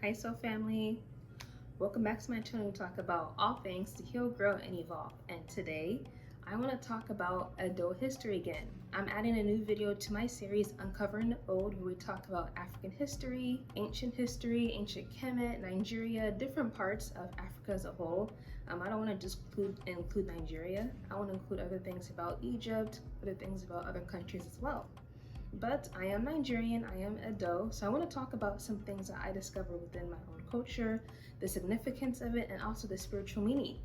Hi, Soul Family. Welcome back to my channel to talk about all things to heal, grow, and evolve. And today, I want to talk about Edo history again. I'm adding a new video to my series, Uncovering the Old, where we talk about African history, ancient Kemet, Nigeria, different parts of Africa as a whole. I don't want to just include Nigeria. I want to include other things about Egypt, other things about other countries as well. But I am Nigerian, I am Edo, so I want to talk about some things that I discovered within my own culture, the significance of it, and also the spiritual meaning.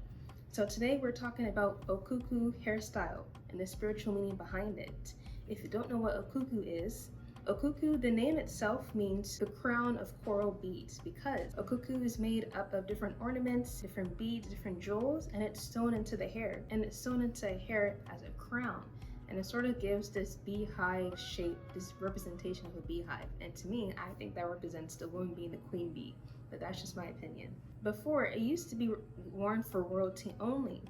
So today we're talking about Okuku hairstyle and the spiritual meaning behind it. If you don't know what Okuku is, Okuku, the name itself means the crown of coral beads because Okuku is made up of different ornaments, different beads, different jewels, and it's sewn into the hair. And it's sewn into hair as a crown. And it sort of gives this beehive shape, this representation of a beehive. And to me, I think that represents the woman being the queen bee, but that's just my opinion. Before, it used to be worn for royalty only,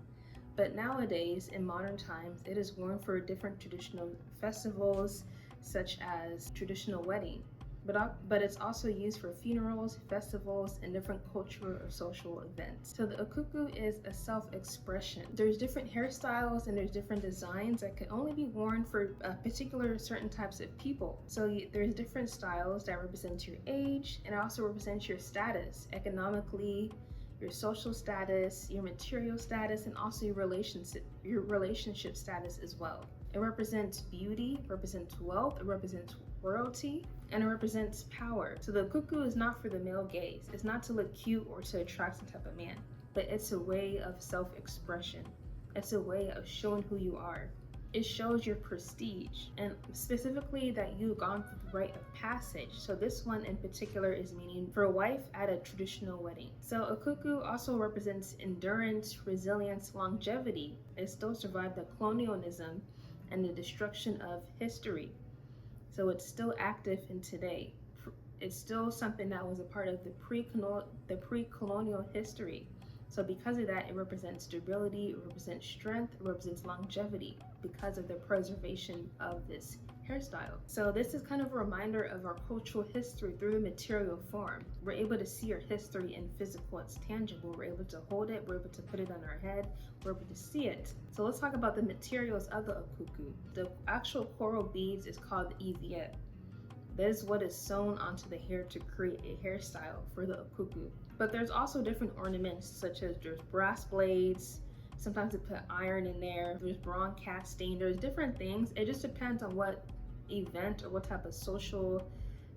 but nowadays, in modern times, it is worn for different traditional festivals, such as traditional wedding. But it's also used for funerals, festivals, and different cultural or social events. So the okuku is a self-expression. There's different hairstyles and there's different designs that can only be worn for particular certain types of people. So there's different styles that represent your age and also represent your status economically, your social status, your material status, and also your relationship status as well. It represents beauty, it represents wealth, it represents royalty, and it represents power. So the cuckoo is not for the male gaze. It's not to look cute or to attract some type of man, but it's a way of self-expression. It's a way of showing who you are. It shows your prestige, and specifically that you've gone through the rite of passage. So this one in particular is meaning for a wife at a traditional wedding. So a cuckoo also represents endurance, resilience, longevity. It still survived the colonialism and the destruction of history. So it's still active in today. It's still something that was a part of the pre-colonial history. So because of that, it represents stability, it represents strength, it represents longevity because of the preservation of this hairstyle. So this is kind of a reminder of our cultural history through the material form. We're able to see our history in physical, it's tangible. We're able to hold it, we're able to put it on our head, we're able to see it. So let's talk about the materials of the okuku. The actual coral beads is called the Igue. That is what is sewn onto the hair to create a hairstyle for the okuku. But there's also different ornaments, such as there's brass blades, sometimes they put iron in there's bronze casting, there's different things. It just depends on what event or what type of social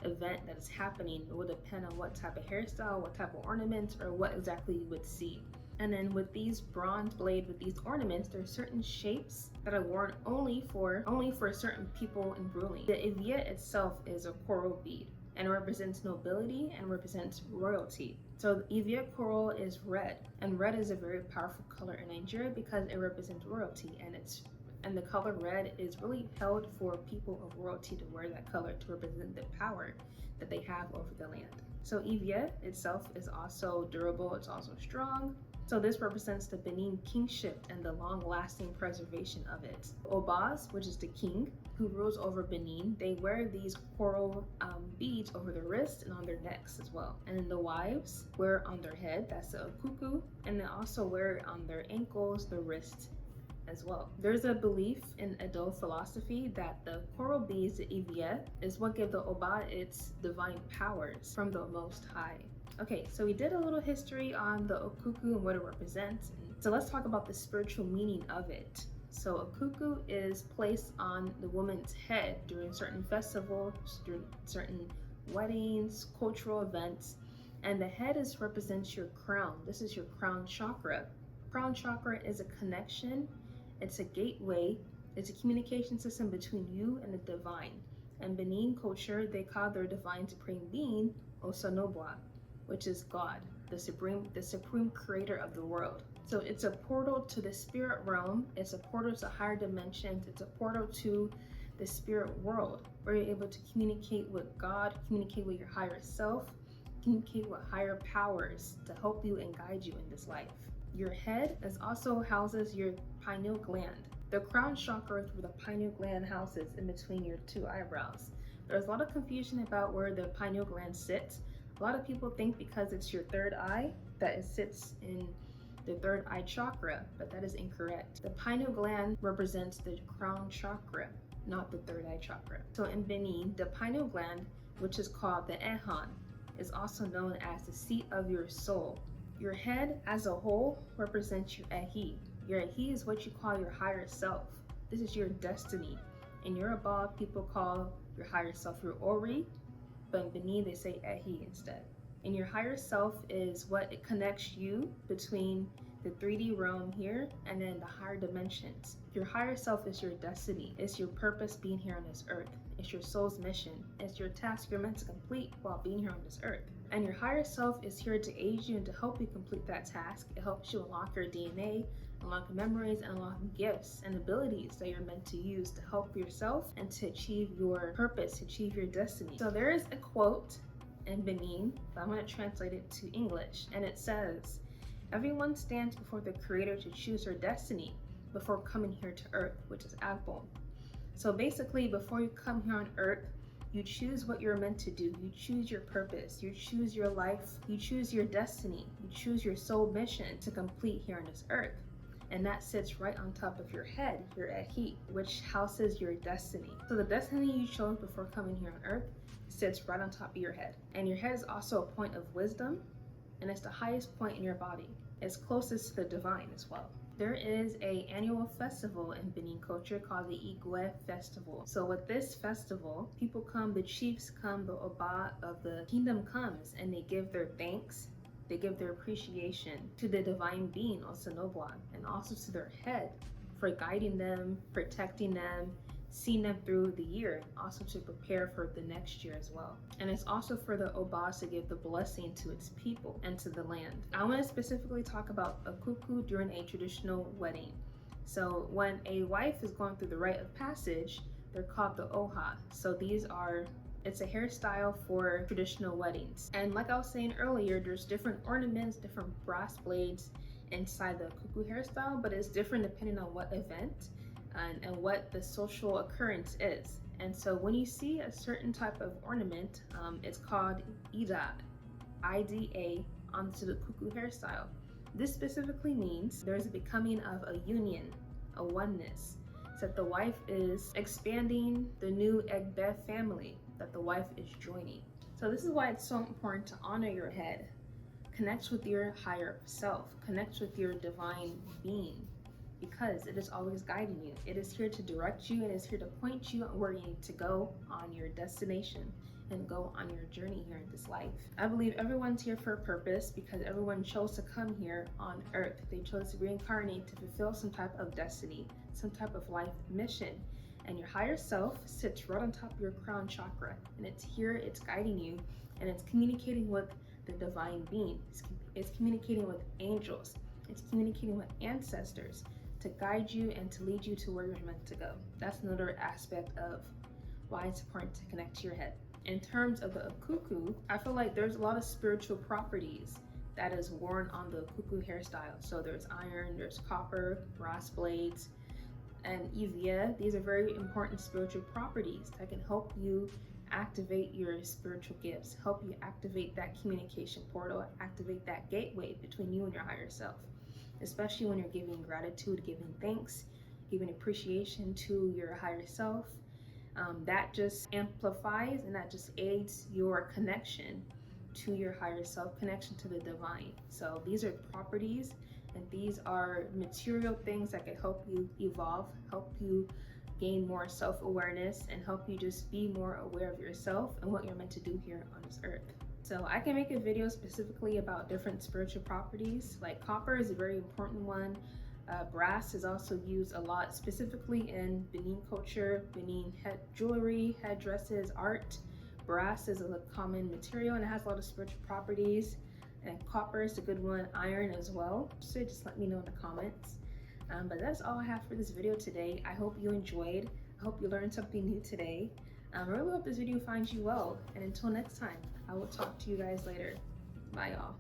event that is happening. It will depend on what type of hairstyle, what type of ornaments, or what exactly you would see. And then with these bronze blade, with these ornaments, there are certain shapes that are worn only for certain people in ruling. The Igue itself is a coral bead and represents nobility and represents royalty. So the Igue coral is red, and red is a very powerful color in Nigeria because it represents royalty, and the color red is really held for people of royalty to wear that color to represent the power that they have over the land. So Igue itself is also durable, it's also strong. So this represents the Benin kingship and the long-lasting preservation of it. Obas, which is the king who rules over Benin, they wear these coral beads over their wrists and on their necks as well. And then the wives wear on their head, that's the okuku, and they also wear it on their ankles, the wrist as well. There's a belief in Edo philosophy that the coral beads, the Igue, is what give the Oba its divine powers from the Most High. Okay, so we did a little history on the okuku and what it represents. So let's talk about the spiritual meaning of it. So okuku is placed on the woman's head during certain festivals, during certain weddings, cultural events, and the head represents your crown. This is your crown chakra. Crown chakra is a connection, it's a gateway, it's a communication system between you and the divine. In Benin culture, they call their divine supreme being Osanobwa, which is God, the supreme creator of the world. So it's a portal to the spirit realm, it's a portal to higher dimensions, it's a portal to the spirit world, where you're able to communicate with God, communicate with your higher self, communicate with higher powers to help you and guide you in this life. Your head also houses your pineal gland. The crown chakra is where the pineal gland houses in between your two eyebrows. There's a lot of confusion about where the pineal gland sits. A lot of people think because it's your third eye that it sits in the third eye chakra, but that is incorrect. The pineal gland represents the crown chakra, not the third eye chakra. So in Benin, the pineal gland, which is called the ehan, is also known as the seat of your soul. Your head as a whole represents your ehi. Your ehi is what you call your higher self. This is your destiny. In Yoruba, people call your higher self your ori, but in Benin they say ehi instead. And your higher self is what it connects you between the 3D realm here and then the higher dimensions. Your higher self is your destiny. It's your purpose being here on this earth. It's your soul's mission. It's your task you're meant to complete while being here on this earth. And your higher self is here to aid you and to help you complete that task. It helps you unlock your DNA, unlock memories, and unlock gifts and abilities that you're meant to use to help yourself and to achieve your purpose, to achieve your destiny. So there is a quote in Benin, but I'm going to translate it to English, and it says, "Everyone stands before the Creator to choose her destiny before coming here to Earth," which is Agbon. So basically, before you come here on Earth, you choose what you're meant to do. You choose your purpose. You choose your life. You choose your destiny. You choose your soul mission to complete here on this earth. And that sits right on top of your head, your ehi, which houses your destiny. So the destiny you chose before coming here on earth sits right on top of your head. And your head is also a point of wisdom, and it's the highest point in your body. It's closest to the divine as well. There is an annual festival in Benin culture called the Igue Festival. So with this festival, people come, the chiefs come, the Oba of the kingdom comes, and they give their thanks, they give their appreciation to the divine being, Osanobwa, and also to their head for guiding them, protecting them, seeing them through the year, also to prepare for the next year as well. And it's also for the Obas to give the blessing to its people and to the land. I want to specifically talk about Okuku during a traditional wedding. So when a wife is going through the rite of passage, they're called the Oha. So it's a hairstyle for traditional weddings. And like I was saying earlier, there's different ornaments, different brass blades inside the Okuku hairstyle, but it's different depending on what event and what the social occurrence is. And so when you see a certain type of ornament, it's called Ida, I-D-A, onto the Okuku hairstyle. This specifically means there's a becoming of a union, a oneness, so that the wife is expanding the new Igue family that the wife is joining. So this is why it's so important to honor your head, connect with your higher self, connect with your divine being, because it is always guiding you. It is here to direct you, and it is here to point you on where you need to go on your destination and go on your journey here in this life. I believe everyone's here for a purpose because everyone chose to come here on earth. They chose to reincarnate to fulfill some type of destiny, some type of life mission. And your higher self sits right on top of your crown chakra, and it's here, it's guiding you, and it's communicating with the divine being. It's communicating with angels. It's communicating with ancestors to guide you and to lead you to where you're meant to go. That's another aspect of why it's important to connect to your head. In terms of the Okuku, I feel like there's a lot of spiritual properties that is worn on the Okuku hairstyle. So there's iron, there's copper, brass blades, and Ivia. These are very important spiritual properties that can help you activate your spiritual gifts, help you activate that communication portal, activate that gateway between you and your higher self, especially when you're giving gratitude, giving thanks, giving appreciation to your higher self. That just amplifies and that just aids your connection to your higher self, connection to the divine. So these are properties, and these are material things that can help you evolve, help you gain more self-awareness, and help you just be more aware of yourself and what you're meant to do here on this earth. So I can make a video specifically about different spiritual properties. Like copper is a very important one. Brass is also used a lot, specifically in Benin culture, Benin jewelry, headdresses, art. Brass is a common material and it has a lot of spiritual properties. And copper is a good one, iron as well. So just let me know in the comments. But that's all I have for this video today. I hope you enjoyed. I hope you learned something new today. I really hope this video finds you well. And until next time, I will talk to you guys later. Bye, y'all.